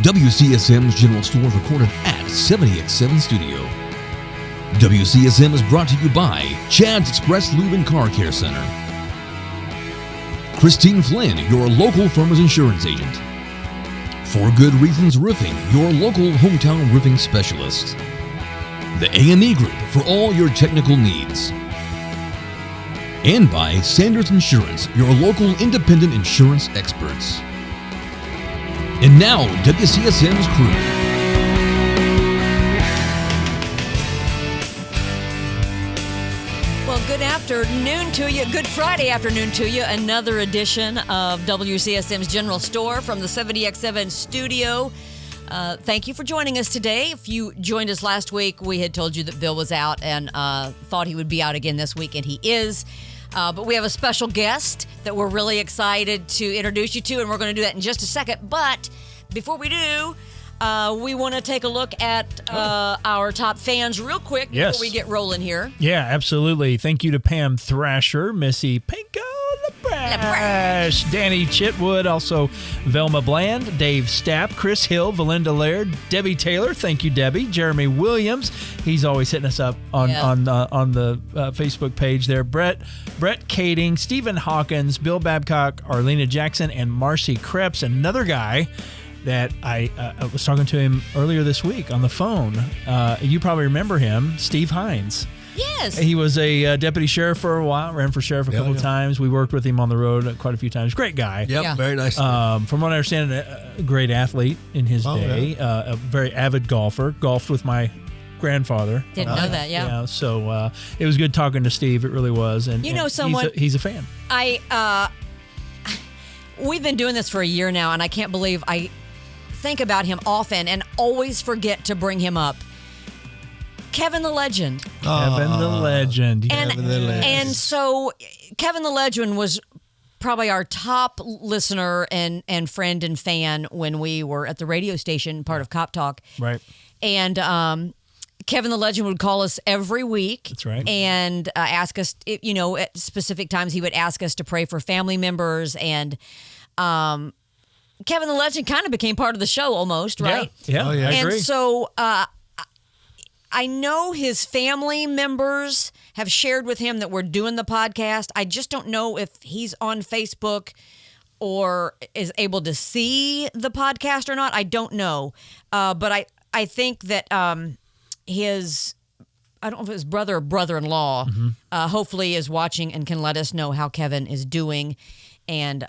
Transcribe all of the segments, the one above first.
WCSM's General Store is recorded at 70X7 Studio. WCSM is brought to you by Chad's Express Lube and Car Care Center. Christine Flynn, your local Farmers Insurance agent. For Good Reasons Roofing, your local hometown roofing specialist. The AME Group for all your technical needs. And by Sanders Insurance, your local independent insurance experts. And now, WCSM's crew. Well, good afternoon to you. Good Friday afternoon to you. Another edition of WCSM's General Store from the 70X7 studio. Thank you for joining us today. If you joined us last week, we had told you that Bill was out and thought he would be out again this week, and he is. But we have a special guest that we're really excited to introduce you to, and we're going to do that in just a second. But before we do, we want to take a look at our top fans real quick before we get rolling here. Yeah, absolutely. Thank you to Pam Thrasher, Missy Pinko LaBrash, Danny Chitwood, also Velma Bland, Dave Stapp, Chris Hill, Valinda Laird, Debbie Taylor. Thank you, Debbie. Jeremy Williams. He's always hitting us up on the Facebook page there. Brett Kading, Stephen Hawkins, Bill Babcock, Arlena Jackson, and Marcy Krebs. Another guy that I was talking to him earlier this week on the phone. You probably remember him, Steve Hines. Yes. He was a deputy sheriff for a while, ran for sheriff a couple of times. We worked with him on the road quite a few times. Great guy. Yep, very nice. From what I understand, a great athlete in his day. A very avid golfer. Golfed with my grandfather. Didn't know that, yeah. So it was good talking to Steve. It really was. And you know someone... He's a fan. We've been doing this for a year now, and I can't believe I think about him often and always forget to bring him up. Kevin the Legend. Kevin the Legend. And so Kevin the Legend was probably our top listener and friend and fan when we were at the radio station, part of Cop Talk. Right. And Kevin the Legend would call us every week. That's right. And ask us, at specific times he would ask us to pray for family members. And Kevin the Legend kind of became part of the show almost, right? Yeah, I agree. And so I know his family members have shared with him that we're doing the podcast. I just don't know if he's on Facebook or is able to see the podcast or not. I don't know. But I think that his, I don't know if his brother or brother-in-law, hopefully is watching and can let us know how Kevin is doing. And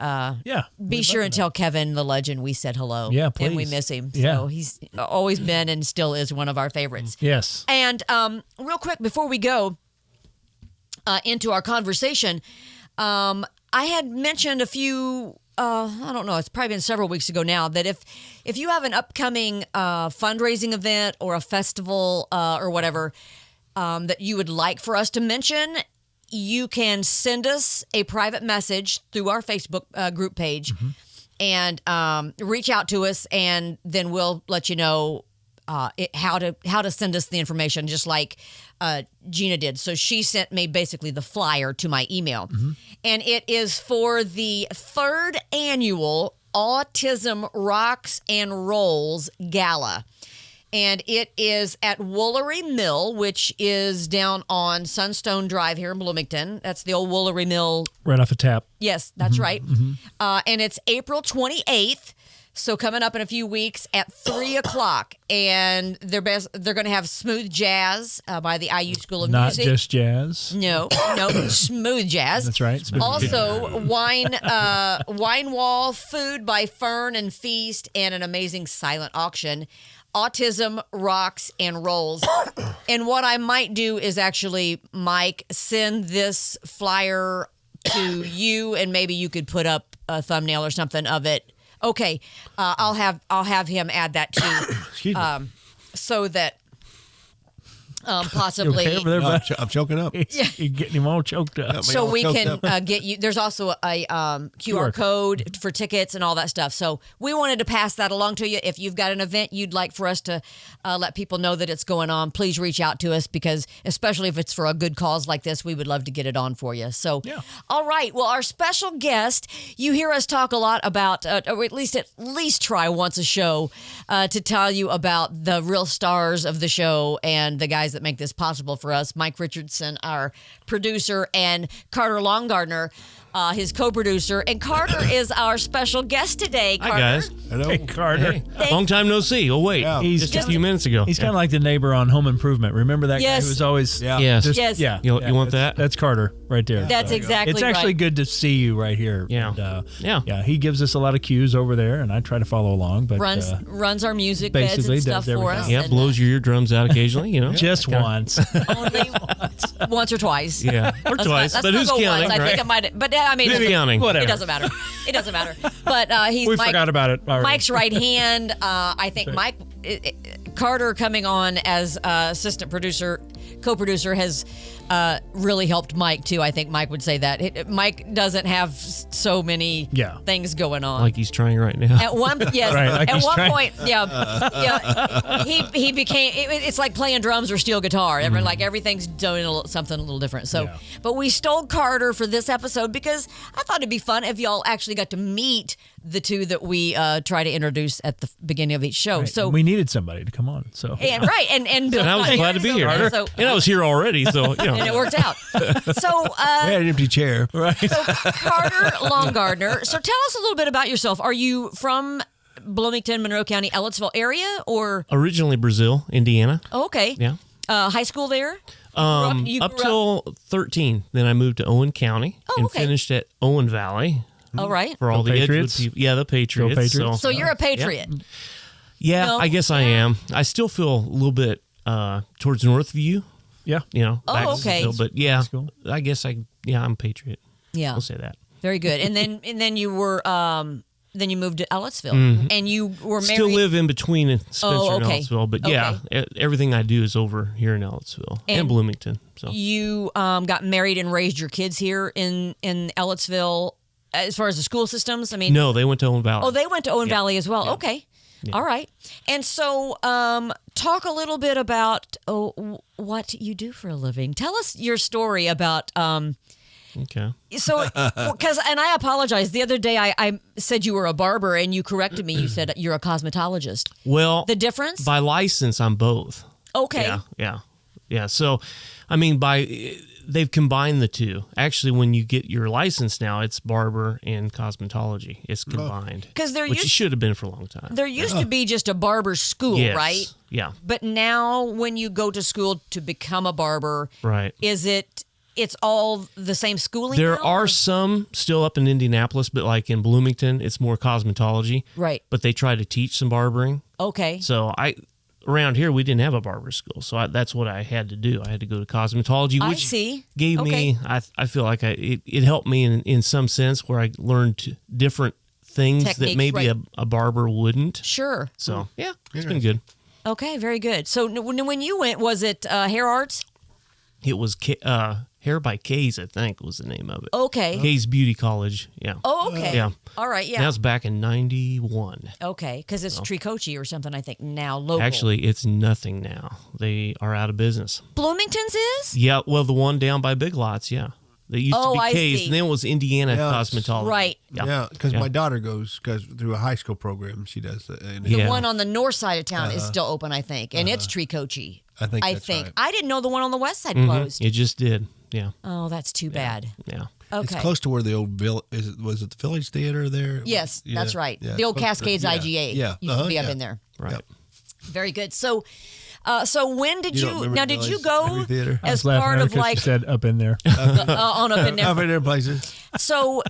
be sure and tell Kevin the Legend we said hello. Yeah, please. And we miss him. Yeah. So he's always been and still is one of our favorites. Yes. And real quick, before we go into our conversation, I had mentioned a few, I don't know, it's probably been several weeks ago now, that if you have an upcoming fundraising event or a festival or whatever that you would like for us to mention, you can send us a private message through our Facebook group page and reach out to us, and then we'll let you know how to send us the information, just like Gina did. So she sent me basically the flyer to my email, and it is for the 3rd annual Autism Rocks and Rolls Gala. And it is at Woolery Mill, which is down on Sunstone Drive here in Bloomington. That's the old Woolery Mill. Right off the tap. Yes, that's right. And it's April 28th, so coming up in a few weeks at 3 o'clock. And they're going to have smooth jazz by the IU School of Music. Not just jazz. No, smooth jazz. That's right. Smooth Also, wine wall, food by Fern and Feast, and an amazing silent auction. Autism Rocks and Rolls. And what I might do is actually, Mike, send this flyer to you, and maybe you could put up a thumbnail or something of it. Okay, I'll have him add that too, so that possibly. You okay over there, No, bud? I'm choking up. You're getting him all choked up. Yeah, So all we choked can up. get you. There's also a QR code for tickets and all that stuff. So we wanted to pass that along to you. If you've got an event you'd like for us to let people know that it's going on, please reach out to us, because especially if it's for a good cause like this, we would love to get it on for you. So, all right. Well, our special guest, you hear us talk a lot about, or at least try once a show to tell you about the real stars of the show and the guys that make this possible for us. Mike Richardson, our producer, and Carter Longardner, his co-producer. And Carter is our special guest today. Carter. Hi, guys. Hello. Hey, Carter. Hey. Long time no see. Oh, wait. Yeah. He's Just a few minutes ago. He's kind of like the neighbor on Home Improvement. Remember that Yes. guy who was always Yeah. Yes. just- Yes. yeah. You want that's- that? That's Carter right there. That's exactly It's right. actually good to see you right here. Yeah. And, Yeah. He gives us a lot of cues over there, and I try to follow along. But runs our music beds basically and does stuff for us. everything. Yeah, and, blows your eardrums out occasionally, you know. just once. only once or twice. Yeah, or twice. Let's But not who's go counting, once. I right? think it might. But I mean, Who's counting? Whatever. It doesn't matter. It doesn't matter. But he's We Mike, forgot about it already. Mike's right hand. I think Mike Carter coming on as assistant producer, co-producer has really helped Mike too. I think Mike would say that. Mike doesn't have so many things going on. Like he's trying right now. At one, yes. Right, like at he's one trying- point, he became. It's like playing drums or steel guitar. Like everything's doing something a little different. So, but we stole Carter for this episode because I thought it'd be fun if y'all actually got to meet the two that we try to introduce at the beginning of each show. Right. So And we needed somebody to come on. So and Bill, And I was glad to be here. So, And I was here already, so, you know. and it worked out. So, We had an empty chair. right. Carter Longardner. So tell us a little bit about yourself. Are you from Bloomington, Monroe County, Ellettsville area, or Originally Brazil, Indiana. okay? Yeah. High school there. You Up grew till 13. Then I moved to Owen County and okay. finished at Owen Valley. All right. For all Go the Patriots? Edgewood people. Yeah, the Patriots. Go Patriots. So you're a patriot. Yeah, No? I guess I am. I still feel a little bit towards Northview, Yeah. you know. Oh, back to okay. Seville, but yeah, cool. I guess I'm a patriot. Yeah. We'll say that. Very good. And then you were then you moved to Ellettsville, and you were married. Still live in between Spencer and okay. Ellettsville, but yeah, everything I do is over here in Ellettsville and Bloomington. So You got married and raised your kids here in Ellettsville. As far as the school systems, I mean, no, they went to Owen Valley. oh, they went to Owen Valley as well. Okay. All right. And so, talk a little bit about what you do for a living. Tell us your story about. Okay. So, because, and I apologize. The other day, I said you were a barber, and you corrected me. You said you're a cosmetologist. Well, The difference? by license, I'm both. Okay. Yeah. So, I mean, they've combined the two. Actually, when you get your license now, it's barber and cosmetology. It's combined. 'Cause there which used- it should have been for a long time. There used to be just a barber school, Yes. right? Yeah. But now, when you go to school to become a barber, Right. It's all the same schooling? There now, are or- some still up in Indianapolis, but like in Bloomington, it's more cosmetology. Right. But they try to teach some barbering. Okay. So around here, we didn't have a barber school. So that's what I had to do. I had to go to cosmetology, I which see. gave Okay. me, I feel like it helped me in some sense where I learned different things that Techniques, maybe right. a barber wouldn't. Sure. So yeah, it's been good. Okay, very good. So when you went, was it hair arts? It was Hair by Kay's, I think was the name of it. Okay. Kay's Beauty College. Yeah. Oh, okay. Yeah. All right, yeah. That was back in 91. Okay, because it's Tricoci or something, I think, now local. Actually, it's nothing now. They are out of business. Bloomington's is? Yeah, well, the one down by Big Lots, yeah. They used to be I Kay's, see. and then it was Indiana Yeah, Cosmetology. Right. Yeah, because Yeah. my daughter goes through a high school program. She does. The Yeah. one on the north side of town is still open, I think, and it's Tricoci. I think that's right. I didn't know the one on the west side closed. It just did. Yeah. Oh, that's too bad. Yeah. Okay. It's close to where the old was it the Village Theater there? Yes, Yeah, that's right. yeah, The old close to- Cascades yeah, IGA yeah, used to be up yeah. in there. Right. Yep. Very good. So, when did You don't you? remember Now, the did you Village go Theater? I as was laughing part at her of 'cause like she said up in there. on up in there? Up in there places. So,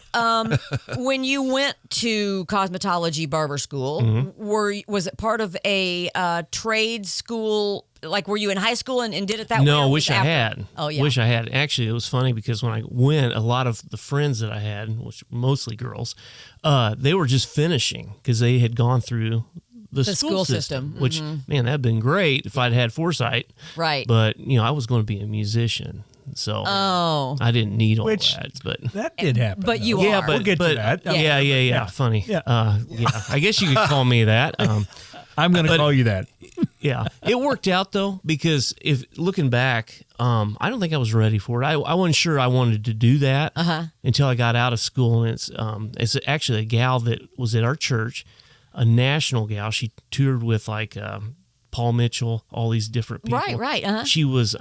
when you went to cosmetology barber school, was it part of a trade school? Like, were you in high school and did it that way? No, or wish was it I after? had. Oh, yeah. Wish I had. Actually, it was funny because when I went, a lot of the friends that I had, which were mostly girls, they were just finishing because they had gone through the school system. Which, man, that'd been great if I'd had foresight. Right. But, I was going to be a musician. So I didn't need all that. But that did happen. But you yeah, are. but, We'll get to that. Yeah. Funny. Yeah. I guess you could call me that. I'm going to call you that. Yeah. It worked out, though, because if looking back, I don't think I was ready for it. I wasn't sure I wanted to do that until I got out of school. And it's actually a gal that was at our church, a national gal. She toured with like Paul Mitchell, all these different people. Right. She was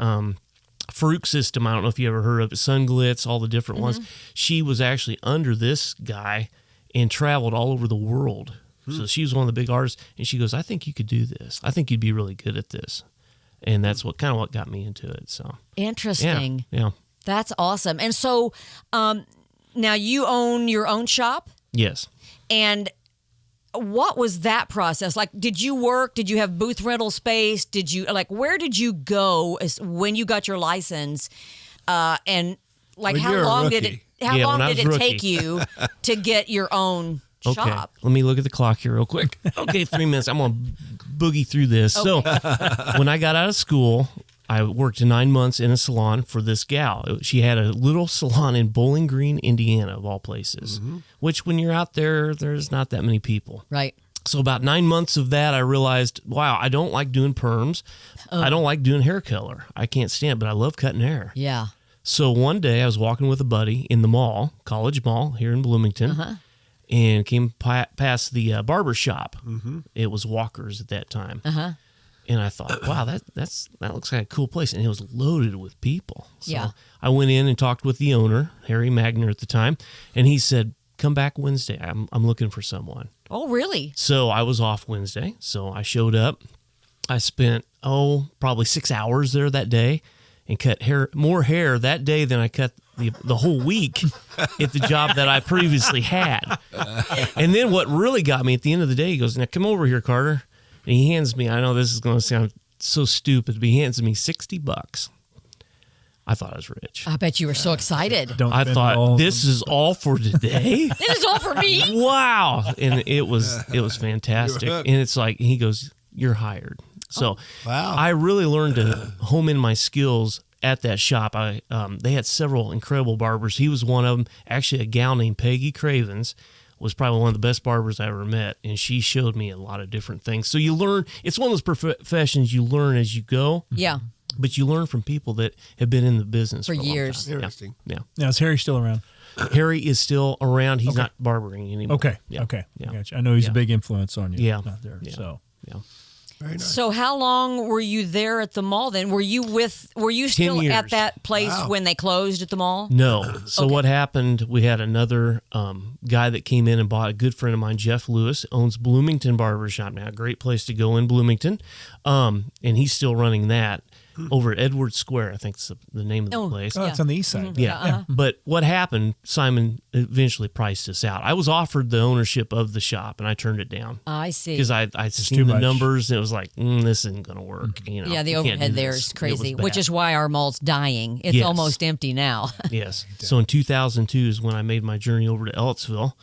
Farouk System. I don't know if you ever heard of it. Sunglitz, all the different ones. She was actually under this guy and traveled all over the world. So she was one of the big artists, and she goes, "I think you could do this. I think you'd be really good at this." And that's what got me into it. So interesting. Yeah. That's awesome. And so now you own your own shop? Yes. And what was that process? Like, did you work? Did you have booth rental space? Where did you go when you got your license? And like, When how you're a long rookie. how long when I did was it rookie. take you to get your own Okay. shop? Let me look at the clock here real quick. Okay, 3 minutes. I'm going to boogie through this. So when I got out of school, I worked 9 months in a salon for this gal. She had a little salon in Bowling Green, Indiana, of all places, which when you're out there, there's not that many people. Right. So about 9 months of that, I realized, wow, I don't like doing perms. I don't like doing hair color. I can't stand it, but I love cutting hair. Yeah. So one day I was walking with a buddy in the mall, College Mall here in Bloomington, and came past the barber shop. It was Walker's at that time. And I thought, wow, that looks like a cool place. And it was loaded with people. So Yeah. I went in and talked with the owner, Harry Magner at the time, and he said, "Come back Wednesday. I'm looking for someone." Oh, really? So I was off Wednesday. So I showed up. I spent, probably 6 hours there that day and cut more hair that day than I cut the whole week at the job that I previously had. And then what really got me at the end of the day, he goes, "Now come over here, Carter." And he hands me, I know this is going to sound so stupid, but he hands me $60. I thought I was rich. I bet you were so excited. I spend thought, all- this is all for today? This is all for me. Wow. And it was fantastic. You're hooked. And it's like, he goes, "You're hired." So Wow. I really learned to home in my skills at that shop. They had several incredible barbers. He was one of them. Actually, a gal named Peggy Cravens was probably one of the best barbers I ever met, and she showed me a lot of different things. So you learn. It's one of those professions you learn as you go, Yeah. but you learn from people that have been in the business For a long years. time. Interesting. Yeah. Now, is Harry still around? Harry is still around. He's not barbering anymore. Okay. Yeah. Okay. Yeah. I got you. I know he's Yeah. a big influence on you. Yeah. Not there. Yeah. So. Yeah. Very nice. So how long were you there at the mall then? Were you still at years. that place Wow. when they closed at the mall? No. So what happened, we had another guy that came in and bought, a good friend of mine, Jeff Lewis, owns Bloomington Barbershop now. Great place to go in Bloomington. And he's still running that over at Edwards Square, I think is the name of the place. Oh, it's on the east side. Yeah. But what happened, Simon eventually priced us out. I was offered the ownership of the shop, and I turned it down. I see. Because I'd too seen the much. numbers, and it was like, this isn't going to work. You know, Yeah, the we can't overhead do there this. is It crazy, was which bad. is why our mall's dying. It's Yes. almost empty now. Yes. So in 2002 is when I made my journey over to Ellettsville,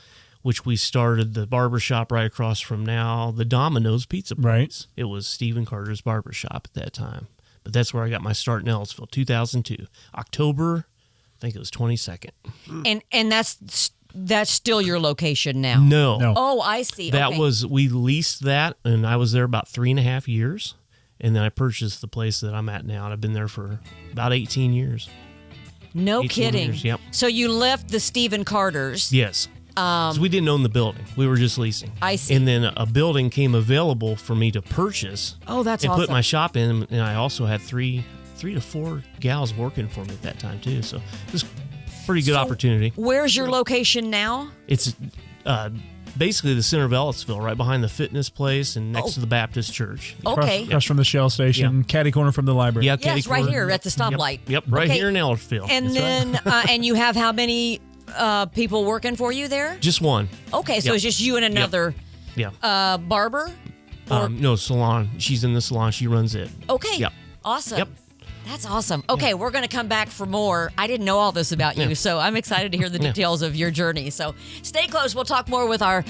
which we started the barber shop right across from now the Domino's Pizza place. Right. It was Stephen Carter's barber shop at that time. But that's where I got my start in Ellettsville, 2002. October, I think it was 22nd. And that's still your location now. No. Oh, I see. That Okay. was, we leased that, and I was there about 3.5 years. And then I purchased the place that I'm at now, and I've been there for about 18 years. no 18 kidding. years, yep. So you left the Stephen Carters. Yes. So we didn't own the building. We were just leasing. I see. And then a building came available for me to purchase Oh, that's and awesome. put my shop in. And I also had three to four gals working for me at that time, too. So it was a pretty good opportunity. Where's your location now? It's basically the center of Ellettsville, right behind the fitness place and next Oh. to the Baptist church. Okay. Across from the Shell station, catty corner from the library. Yeah, Yes, right here at the stoplight. Yep, right Okay. here in Ellettsville. And That's right. then, and you have how many people working for you there? Just one. Okay, so Yep. it's just you and another Yeah. barber? No, salon. She's in the salon. She runs it. Okay. Yep. Awesome. Yep. That's awesome. Okay, we're going to come back for more. I didn't know all this about you, so I'm excited to hear the details of your journey. So stay close. We'll talk more with our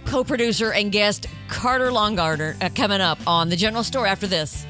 co-producer and guest Carter Longardner coming up on The General Store after this.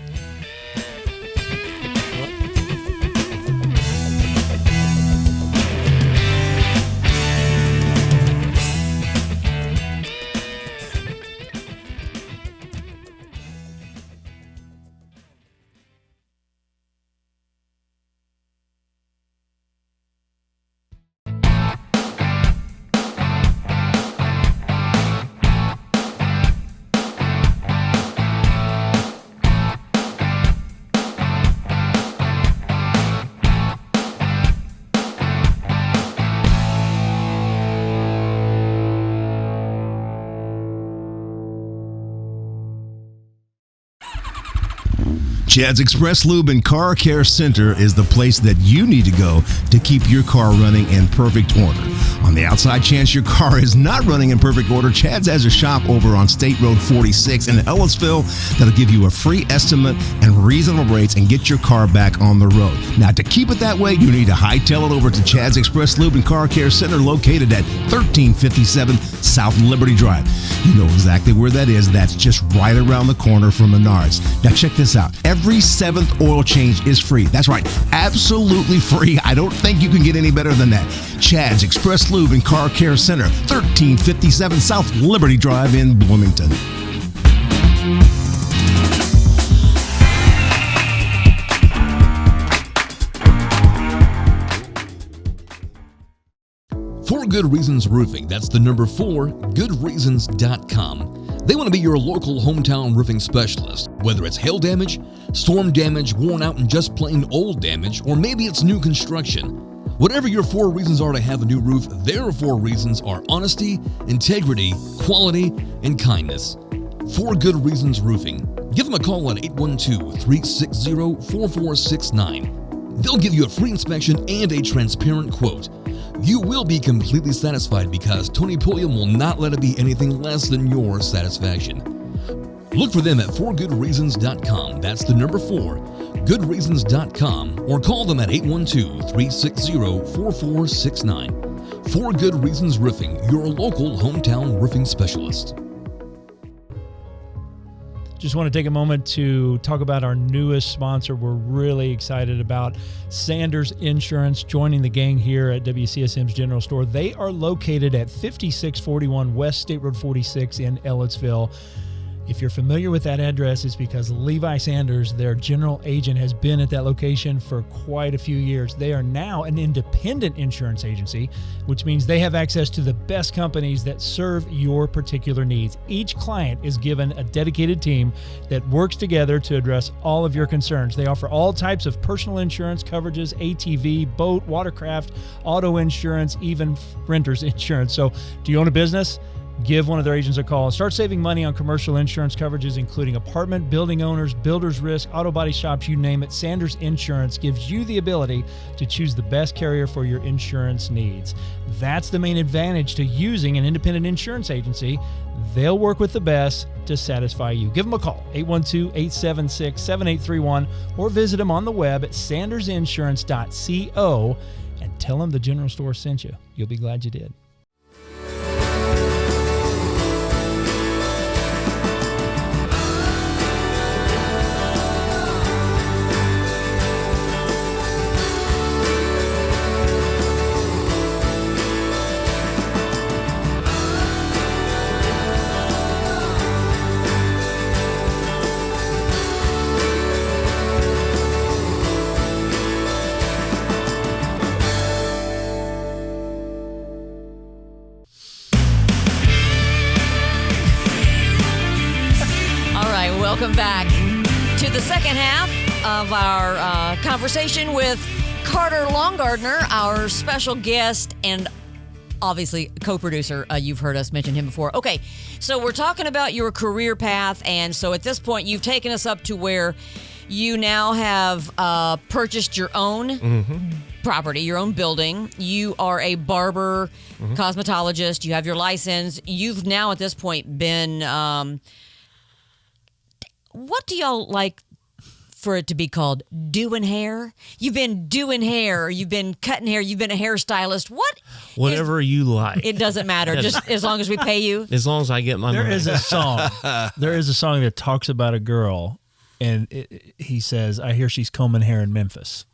Chad's Express Lube and Car Care Center is the place that you need to go to keep your car running in perfect order. On the outside chance your car is not running in perfect order, Chad's has a shop over on State Road 46 in Ellisville that'll give you a free estimate and reasonable rates and get your car back on the road. Now, to keep it that way, you need to hightail it over to Chad's Express Lube and Car Care Center located at 1357 South Liberty Drive. You know exactly where that is. That's just right around the corner from Menards. Now, check this out. Every seventh oil change is free. That's right, absolutely free. I don't think you can get any better than that. Chad's Express Lube and Car Care Center, 1357 South Liberty Drive in Bloomington. For Good Reasons Roofing, that's the number 4, goodreasons.com. They want to be your local hometown roofing specialist, whether it's hail damage, storm damage, worn out and just plain old damage, or maybe it's new construction. Whatever your 4 reasons are to have a new roof, their 4 reasons are honesty, integrity, quality, and kindness. For Good Reasons Roofing. Give them a call at 812-360-4469. They'll give you a free inspection and a transparent quote. You will be completely satisfied because Tony Pulliam will not let it be anything less than your satisfaction. Look for them at forgoodreasons.com. That's the number 4, goodreasons.com, or call them at 812-360-4469. For Good Reasons Roofing, your local hometown roofing specialist. Just want to take a moment to talk about our newest sponsor we're really excited about, Sanders Insurance, joining the gang here at WCSM's General Store. They are located at 5641 West State Road 46 in Ellettsville. If you're familiar with that address, it's because Levi Sanders, their general agent, has been at that location for quite a few years. They are now an independent insurance agency, which means they have access to the best companies that serve your particular needs. Each client is given a dedicated team that works together to address all of your concerns. They offer all types of personal insurance coverages, ATV, boat, watercraft, auto insurance, even renter's insurance. So, do you own a business? Give one of their agents a call and start saving money on commercial insurance coverages, including apartment, building owners, builder's risk, auto body shops, you name it. Sanders Insurance gives you the ability to choose the best carrier for your insurance needs. That's the main advantage to using an independent insurance agency. They'll work with the best to satisfy you. Give them a call, 812-876-7831, or visit them on the web at sandersinsurance.co and tell them the General Store sent you. You'll be glad you did. Welcome back to the second half of our conversation with Carter Longardner, our special guest and obviously co-producer. You've heard us mention him before. Okay, so we're talking about your career path, and so at this point you've taken us up to where you now have purchased your own property, your own building. You are a barber, cosmetologist. You have your license. You've now at this point been... what do y'all for it to be called doing hair? You've been doing hair, you've been cutting hair, you've been a hairstylist. Whatever you like. It doesn't matter, just as long as we pay you. As long as I get my There money. is a song. There is a song that talks about a girl, and he says, "I hear she's combing hair in Memphis."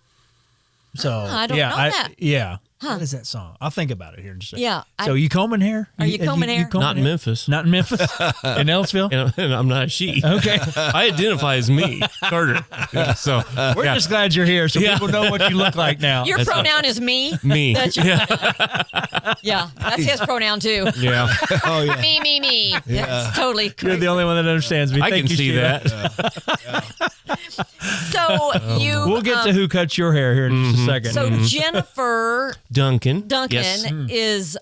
So I don't know that. Yeah. What is that song? I'll think about it here in just a second. Yeah, So you combing hair? Are you combing hair? Not in Memphis. Not in Memphis. In Ellisville. And I'm not a she. Okay. I identify as me, Carter. Yeah, so We're just glad you're here, so people know what you look like now. Your pronoun is me. me. That's his pronoun too. Yeah, Oh yeah. Me. That's totally You're correct. the only one that understands me. I Thank can you, see Sheila. that. So you. We'll get to who cuts your hair here in just a second. So Jennifer Duncan. Duncan Yes. is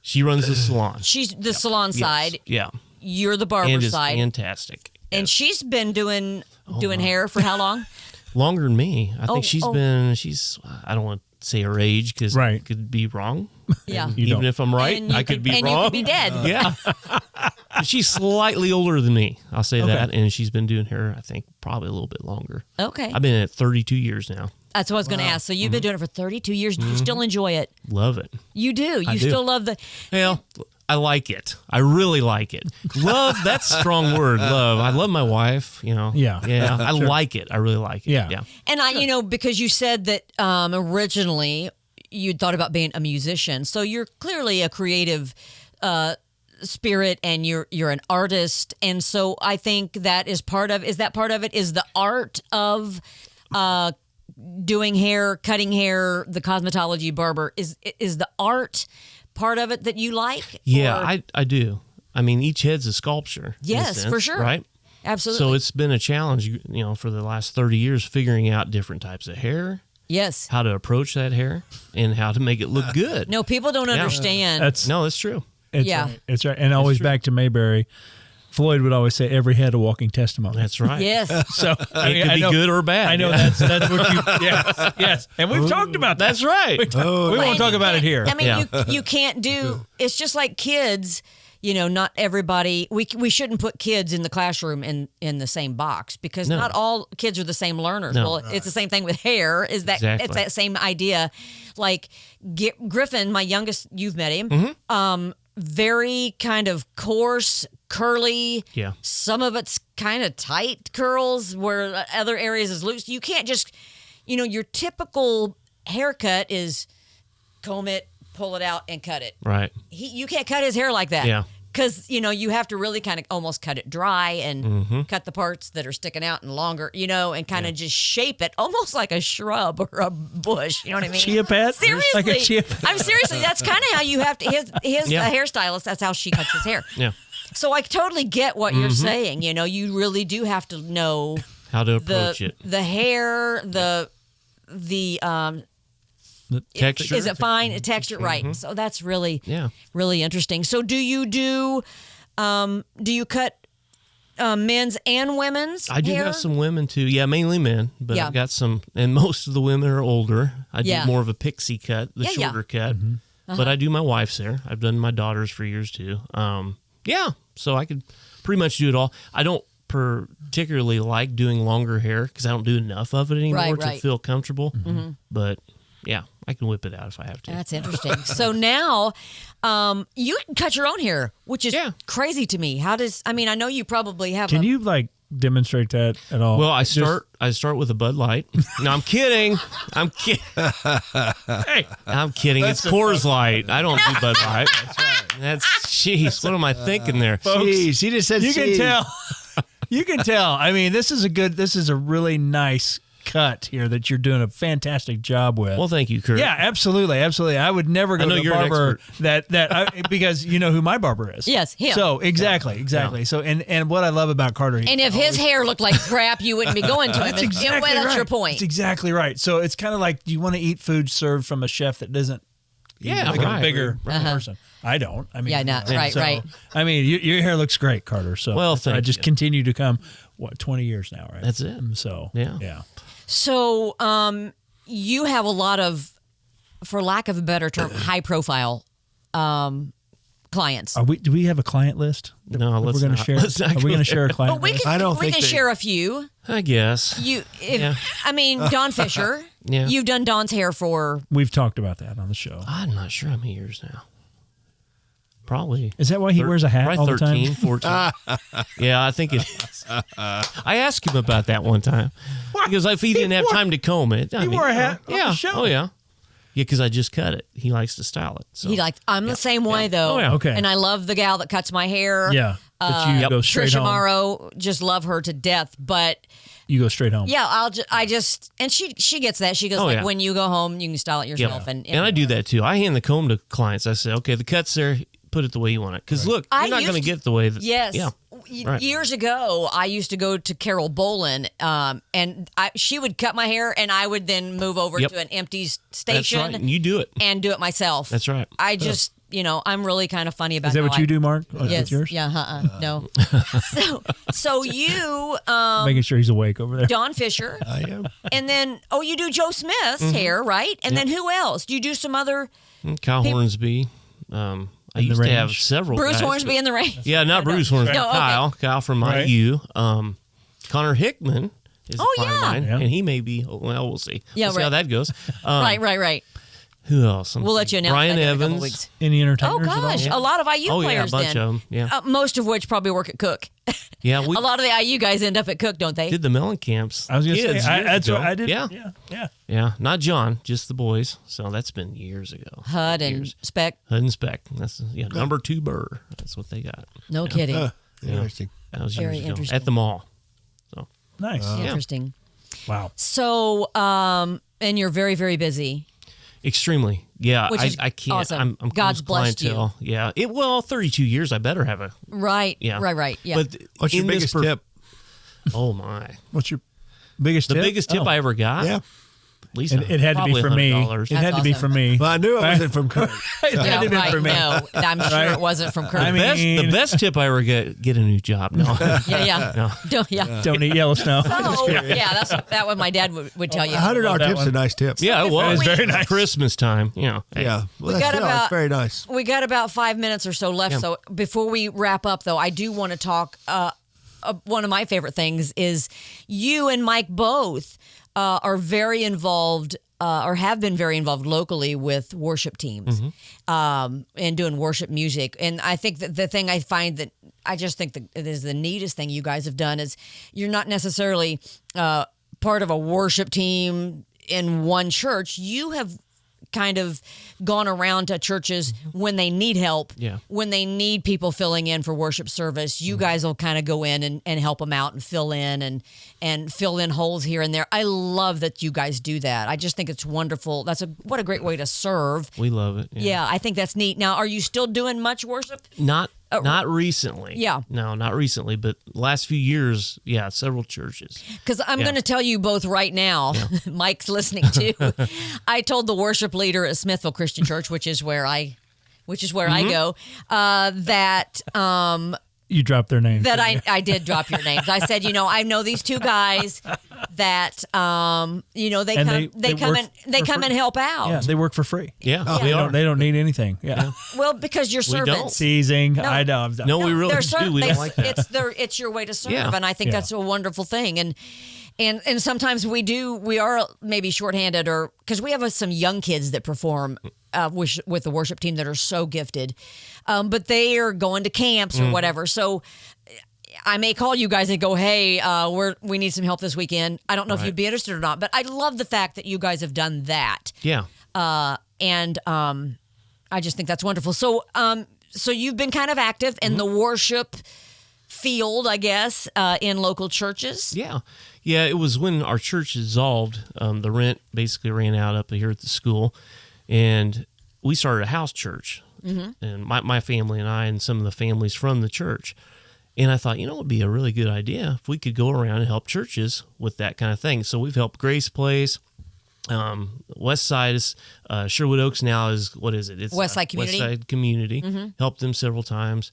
She runs the salon. she's the salon Yes. side. Yeah. You're the barber And is side. fantastic. And she's been doing hair for how long? Longer than me. I think she's oh. been, I don't want to say her age because Right. it could be wrong. Yeah. You Even don't. if I'm right, And you I could be and wrong. you could be dead. Yeah. She's slightly older than me. I'll say that. And she's been doing hair, I think, probably a little bit longer. Okay. I've been at 32 years now. That's what I was going to ask. So you've been doing it for 32 years. Do you still enjoy it? Love it. You do. You do. still love the. Well, I like it. I really like it. Love, that's a strong word, love. I love my wife, Yeah. Yeah. I Sure. like it. I really like it. Yeah. Yeah. And because you said that originally you'd thought about being a musician, so you're clearly a creative spirit, and you're an artist, and so I think that is part of. Is that part of it? Is the art of doing hair, cutting hair, the cosmetology, barber? Is the art part of it that you like? Yeah, Or- I do. I mean, each head's a sculpture. in a Yes, for sense, sure. Right? Absolutely. So it's been a challenge, for the last 30 years, figuring out different types of hair, yes. how to approach that hair, and how to make it look good. No, people don't understand. That's No, that's true. it's Yeah. right. It's right. And always back to Mayberry. Floyd would always say, "Every head a walking testimony." That's right. Yes. So I It could be know, good or bad. I know Yeah. that's what you. Yes. And we've talked about that. That's right. We won't And talk you about it can't- here. I mean, Yeah. you can't do. It's just like kids. Not everybody. We shouldn't put kids in the classroom in the same box, because No. not all kids are the same learners. No. Well, it's the same thing with hair. Is that Exactly. it's that same idea? Like Griffin, my youngest, you've met him. Mm-hmm. Very kind of coarse, curly. Yeah. Some of it's kind of tight curls, where other areas is loose. You can't just, your typical haircut is comb it, pull it out, and cut it. Right. You can't cut his hair like that. Yeah. Because, you have to really kind of almost cut it dry and Mm-hmm. cut the parts that are sticking out and longer, and kind of just shape it almost like a shrub or a bush. You know what I mean? Chia pet? Seriously. Like a chia pet? I'm seriously. That's kind of how you have to, his Yeah. hairstylist, that's how she cuts his hair. Yeah. So I totally get what you're saying. You really do have to know How to approach it. the hair, the Texture. Is it fine? Texture, right? So that's really, Yeah. really interesting. So do you cut men's and women's? I do hair? have some women too. Yeah, mainly men, but Yeah. I've got some, and most of the women are older. I Yeah. do more of a pixie cut, the Yeah, yeah. shorter cut. But I do my wife's hair. I've done my daughter's for years too. Yeah, so I could pretty much do it all. I don't particularly like doing longer hair because I don't do enough of it anymore to Right. feel comfortable. But yeah, I can whip it out if I have to. That's interesting. So now, you can cut your own hair, which is Yeah. crazy to me. I know you probably have. Can you demonstrate that at all? Well, I start with a Bud Light. No, I'm kidding. I'm kidding. Hey, I'm kidding. It's Coors Light. I don't do Bud Light. That's jeez. What am I thinking there? Jeez, he just said you can jeez. tell. You can tell. I mean, this is a really nice cut here that you're doing a fantastic job with. Well, thank you, Kurt. Yeah, absolutely. I would never go I know to a you're an barber because you know who my barber is. Yes, him. So exactly. Yeah. So and what I love about Carter, And if his hair looked like crap, you wouldn't be going to him. that's exactly That's right. your point. That's exactly right. So it's kind of like, do you want to eat food served from a chef that doesn't? Yeah, like right. a bigger person. I don't. I mean, Yeah, no, right, so, right. I mean, your hair looks great, Carter. So Well, I thank just you. continue to come. 20 years now, right? That's it. So Yeah. So, you have a lot of, for lack of a better term, high profile clients. Do we have a client list? No, we're let's going to not. share. Let's not Are we go going to there. share a client? But we list? can, I don't we think can they- share a few. I guess. I mean, Don Fisher. Yeah. You've done Don's hair for. We've talked about that on the show. I'm not sure how many years now. Probably. Is that why he wears a hat Probably all the time? 13, 14. Yeah, I think it is. I asked him about that one time. Because if he didn't have time to comb it. He wore a hat on Yeah. the show. Oh, yeah. Yeah, because I just cut it. He likes to style it. So. I'm the same way though. Oh, yeah. Okay. And I love the gal that cuts my hair. Yeah. But you go straight Trisha home. Morrow, just love her to death. But You go straight home. yeah, I just, and she gets that. She goes Oh, like, yeah. when you go home, you can style it Yep. yourself. And I do that too. I hand the comb to clients. I say, okay, the cut's there. Put it the way you want it. Because look, I you're not going to used to- get it the way that. Yes. Yeah. Right. Years ago, I used to go to Carol Bolin, and she would cut my hair, and I would then move over Yep. to an empty That's station right. And you do it. and do it myself. That's right. I just, I'm really kind of funny about Is that how what you do, Mark? Yes. With yours? Yeah. No. so you, Making sure he's awake over there. Don Fisher, I am. and then you do Joe Smith's hair, right? And then who else? Do you do some other Kyle Hornsby. I used to have range. several Bruce guys, Hornsby but- in the rain? Yeah, not Bruce Hornsby. No, okay. Kyle from Right. IU. Connor Hickman is a client of yeah. mine, Yeah. and he may be. Well, we'll see. Yeah, we'll see how right. that goes. Right. Who else? We'll let you announce Brian that in a couple Evans. weeks. Any Oh entertainers at all? gosh, a lot of IU Oh yeah, a players bunch then. of them. Yeah, Most of which probably work at Cook. yeah. We A lot of the IU guys end up at Cook, don't they? did the Mellencamp's. I was going to kids say, years that's ago. what I did. Yeah, Yeah. Not John, just the boys. So that's been years ago. HUD and Years. Spec. HUD and Spec. That's number 2 Burr. That's what they got. No kidding. Interesting. That was Very years ago interesting. at the mall. So Nice. Interesting. Wow. So, and you're very, very busy. extremely. Yeah, Which is I can't. awesome. I'm God's close blessed you. clientele. Yeah. 32 years. I better have a. Right. Yeah. Right. Yeah. But What's your in this biggest tip? Oh my! What's your biggest The tip? biggest tip Oh. I ever got. Yeah. At least It had to be for me. $100. It had to be That's for me. Well, I knew it wasn't from Kurt. It had yeah, to be right. for me. No, I'm sure it wasn't from Kurt. I mean- The best tip I ever get a new job. No. yeah. No. Don't eat yellow snow. Oh, yeah, that's that what my dad would tell you. $100 that tip's one. a nice tip. Yeah, it was. was very nice. Christmas time. You know. Hey. Yeah. Well, We got that's about- it's very nice. We got about 5 minutes or so left. Yeah. So before we wrap up, though, I do want to talk. One of my favorite things is you and Mike both are very involved. Or have been very involved locally with worship teams and doing worship music. And I think that the thing I find that I just think that it is the neatest thing you guys have done is you're not necessarily part of a worship team in one church. You have kind of gone around to churches when they need help, Yeah. when they need people filling in for worship service. You guys will kind of go in and help them out and fill in and fill in holes here and there. I love that you guys do that. I just think it's wonderful. What a great way to serve. We love it. Yeah, I think that's neat. Now, are you still doing much worship? Not recently. Yeah. No, not recently, but last few years, yeah, several churches. Because I'm Yeah. going to tell you both right now, Mike's listening too. I told the worship leader at Smithville Christian Church, which is where I go, that You dropped their name. that I did drop your names. I said, I know these two guys that they And come they come work and they for come free. and help out. Yeah, they work for free. Yeah, Oh, we are. They don't need anything. Yeah. Well, because you're don't. servants. Teasing. I know. No, we really they're do. We don't like that. It's your way to serve, Yeah. and I think Yeah. that's a wonderful thing. And sometimes we are maybe shorthanded, or because we have some young kids that perform with the worship team that are so gifted, but they are going to camps or whatever. So I may call you guys and go, hey, we need some help this weekend. I don't know if you'd be interested or not, but I love the fact that you guys have done that. Yeah. And I just think that's wonderful. So, so you've been kind of active in the worship field, I guess, in local churches. Yeah. Yeah, it was when our church dissolved. The rent basically ran out up here at the school, and we started a house church. And my family and I and some of the families from the church. And I thought, it would be a really good idea if we could go around and help churches with that kind of thing. So we've helped Grace Place. West Side is Sherwood Oaks now is, what is it? It's West Side Community. West Side Community. Helped them several times.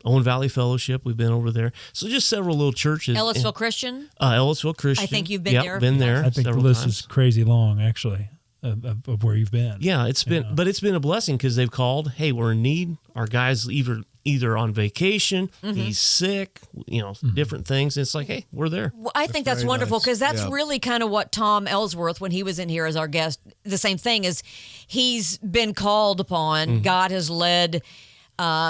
Owen Valley Fellowship, we've been over there. So just several little churches. Ellisville Christian. Ellisville Christian. I think you've been Yep, there. been there I think the several list times. is crazy long, actually. of where you've been. Yeah, it's been, but it's been a blessing because they've called. Hey, we're in need. Our guy's either on vacation, he's sick, different things. It's like, hey, we're there. Well, I think that's wonderful because that's really kind of what Tom Ellsworth, when he was in here as our guest, the same thing is he's been called upon. God has led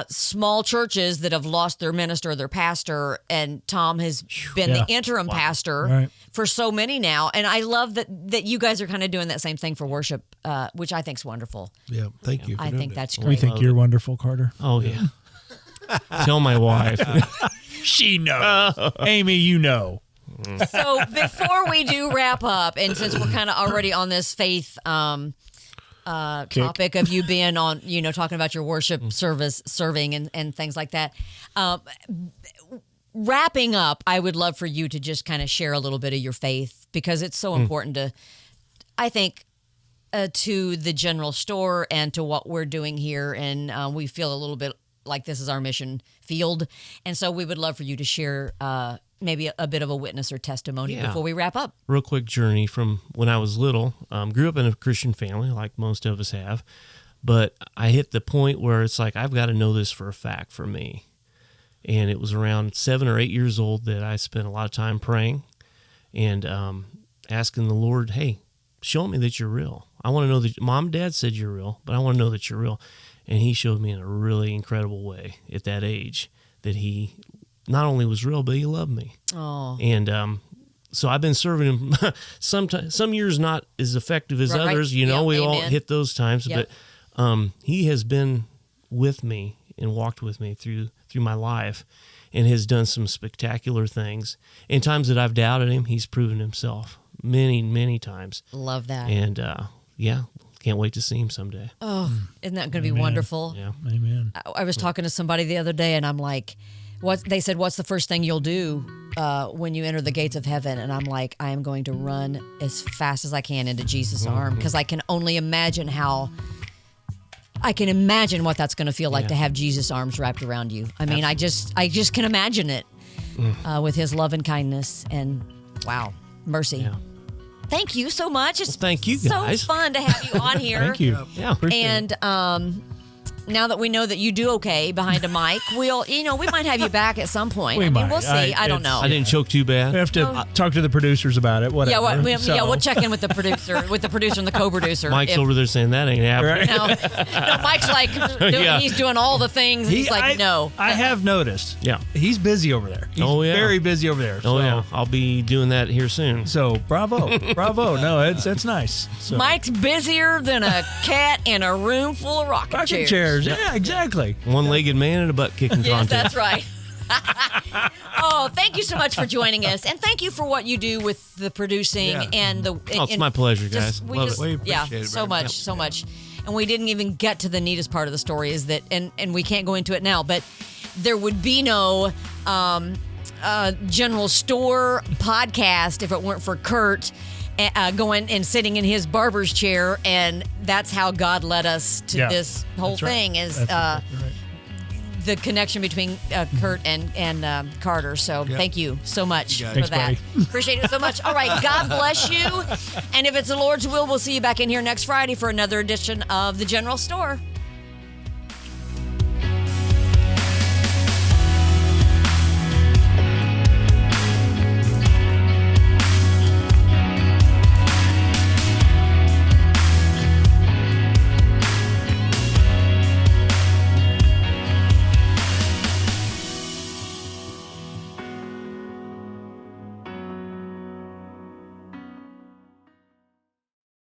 small churches that have lost their minister or their pastor, and Tom has been the interim pastor for so many now. And I love that you guys are kind of doing that same thing for worship, which I think is wonderful. Yeah, thank you. I think that's great. We think you're wonderful, Carter. Oh, yeah. Tell my wife. She knows. Amy, you know. So before we do wrap up, and since we're kind of already on this faith topic of you being on, talking about your worship service, serving and things like that, wrapping up, I would love for you to just kind of share a little bit of your faith, because it's so important to, I think, to the general store and to what we're doing here. And we feel a little bit like this is our mission field. And so we would love for you to share maybe a bit of a witness or testimony before we wrap up. Real quick journey from when I was little. Grew up in a Christian family, like most of us have. But I hit the point where it's like, I've got to know this for a fact for me. And it was around 7 or 8 years old that I spent a lot of time praying and asking the Lord, hey, show me that you're real. I want to know that Mom and Dad said you're real, but I want to know that you're real. And he showed me in a really incredible way at that age that he not only was real, but he loved me. Oh. And so I've been serving him some years not as effective as others. We all hit those times. But he has been with me and walked with me through my life and has done some spectacular things. In times that I've doubted him, he's proven himself many, many times. Love that. And can't wait to see him someday. Oh, isn't that going to be wonderful? Yeah. Amen. I was talking to somebody the other day, and I'm like, they said, what's the first thing you'll do when you enter the gates of heaven? And I'm like, I am going to run as fast as I can into Jesus' arm, because I can only imagine what that's going to feel like to have Jesus' arms wrapped around you. I mean, I just can imagine it with his love and kindness and mercy. Yeah. Thank you so much. It's thank you, guys. So fun to have you on here. Thank you. Yeah. And now that we know that you do okay behind a mic, we might have you back at some point. We'll see. I don't know. I didn't choke too bad. We have to talk to the producers about it. Whatever. We'll check in with the producer, and the co-producer. Mike's over there saying that ain't happening. Right. No, Mike's like, he's doing all the things. He's like, no. I have noticed. Yeah. He's busy over there. He's very busy over there. Oh, yeah. I'll be doing that here soon. So, bravo. No, it's nice. So. Mike's busier than a cat in a room full of rocking chairs. Yeah, exactly. One-legged man in a butt-kicking contest. Yes, that's right. Oh, thank you so much for joining us, and thank you for what you do with the producing and the. It's my pleasure, guys. Love it. We appreciate it so very much, so much. And we didn't even get to the neatest part of the story is that, and we can't go into it now, but there would be no general store podcast if it weren't for Curt going and sitting in his barber's chair, and that's how God led us to this whole thing. Is the connection between Curt and Carter. So thank you so much for that. Appreciate it so much. All right, God bless you. And if it's the Lord's will, we'll see you back in here next Friday for another edition of The General Store.